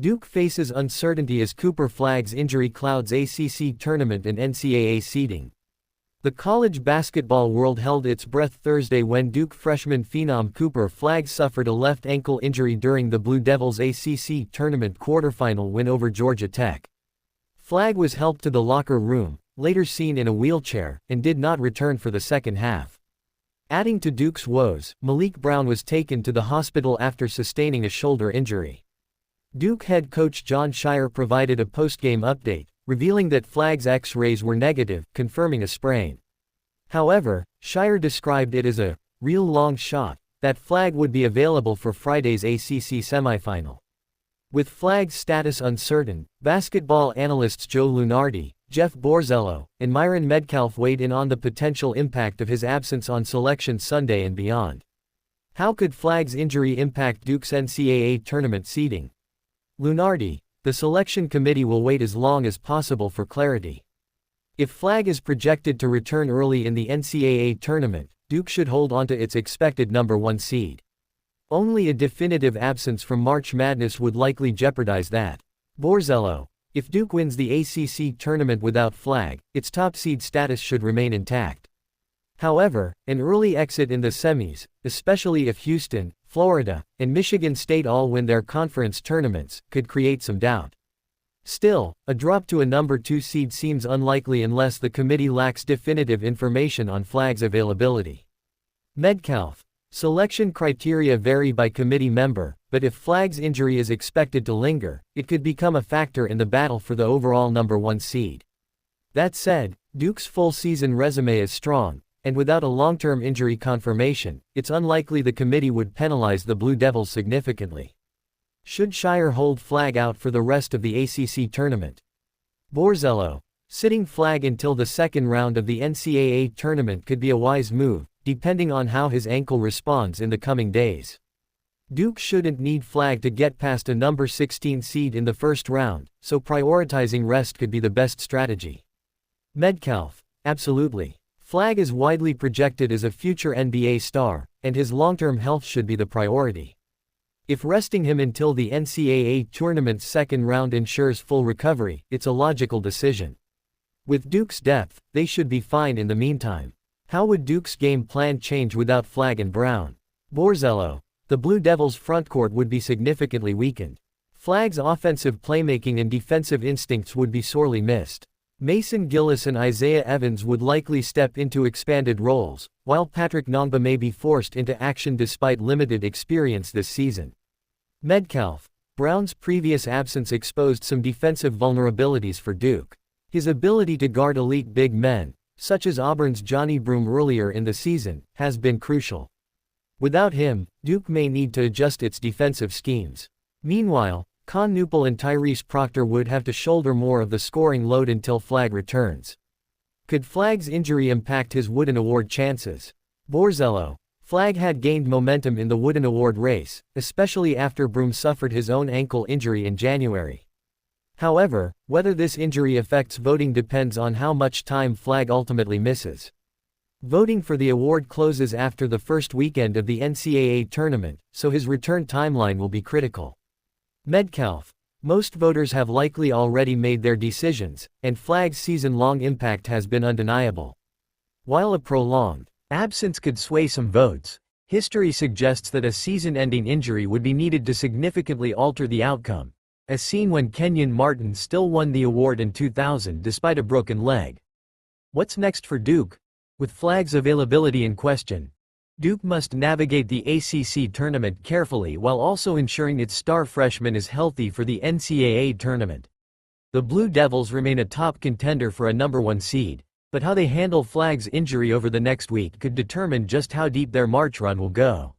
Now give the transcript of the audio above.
Duke faces uncertainty as Cooper Flagg's injury clouds ACC tournament and NCAA seeding. The college basketball world held its breath Thursday when Duke freshman phenom Cooper Flagg suffered a left ankle injury during the Blue Devils' ACC tournament quarterfinal win over Georgia Tech. Flagg was helped to the locker room, later seen in a wheelchair, and did not return for the second half. Adding to Duke's woes, Malik Brown was taken to the hospital after sustaining a shoulder injury. Duke head coach Jon Scheyer provided a post-game update, revealing that Flagg's X-rays were negative, confirming a sprain. However, Scheyer described it as a real long shot that Flagg would be available for Friday's ACC semifinal. With Flagg's status uncertain, basketball analysts Joe Lunardi, Jeff Borzello, and Myron Metcalf weighed in on the potential impact of his absence on Selection Sunday and beyond. How could Flagg's injury impact Duke's NCAA tournament seeding? Lunardi: the selection committee will wait as long as possible for clarity. If Flagg is projected to return early in the NCAA tournament, Duke should hold onto its expected number 1 seed. Only a definitive absence from March Madness would likely jeopardize that. Borzello: if Duke wins the ACC tournament without Flagg, its top seed status should remain intact. However, an early exit in the semis, especially if Houston, Florida, and Michigan State all win their conference tournaments, could create some doubt. Still, a drop to a number 2 seed seems unlikely unless the committee lacks definitive information on Flagg's availability. Metcalf: selection criteria vary by committee member, but if Flagg's injury is expected to linger, it could become a factor in the battle for the overall number 1 seed. That said, Duke's full-season resume is strong, and without a long-term injury confirmation, it's unlikely the committee would penalize the Blue Devils significantly. Should Scheyer hold Flagg out for the rest of the ACC tournament? Borzello: sitting Flagg until the second round of the NCAA tournament could be a wise move, depending on how his ankle responds in the coming days. Duke shouldn't need Flagg to get past a number 16 seed in the first round, so prioritizing rest could be the best strategy. Metcalf: absolutely. Flagg is widely projected as a future NBA star, and his long-term health should be the priority. If resting him until the NCAA tournament's second round ensures full recovery, it's a logical decision. With Duke's depth, they should be fine in the meantime. How would Duke's game plan change without Flagg and Brown? Borzello: the Blue Devils' frontcourt would be significantly weakened. Flagg's offensive playmaking and defensive instincts would be sorely missed. Mason Gillis and Isaiah Evans would likely step into expanded roles, while Patrick Nongba may be forced into action despite limited experience this season. Metcalf: Brown's previous absence exposed some defensive vulnerabilities for Duke. His ability to guard elite big men, such as Auburn's Johnny Broome earlier in the season, has been crucial. Without him, Duke may need to adjust its defensive schemes. Meanwhile, Con Newpel and Tyrese Proctor would have to shoulder more of the scoring load until Flagg returns. Could Flagg's injury impact his Wooden Award chances? Borzello: Flagg had gained momentum in the Wooden Award race, especially after Broome suffered his own ankle injury in January. However, whether this injury affects voting depends on how much time Flagg ultimately misses. Voting for the award closes after the first weekend of the NCAA tournament, so his return timeline will be critical. Metcalf: most voters have likely already made their decisions, and Flagg's season-long impact has been undeniable. While a prolonged absence could sway some votes, history suggests that a season-ending injury would be needed to significantly alter the outcome, as seen when Kenyon Martin still won the award in 2000 despite a broken leg. What's next for Duke? With Flagg's availability in question, Duke must navigate the ACC tournament carefully while also ensuring its star freshman is healthy for the NCAA tournament. The Blue Devils remain a top contender for a number 1 seed, but how they handle Flagg's injury over the next week could determine just how deep their March run will go.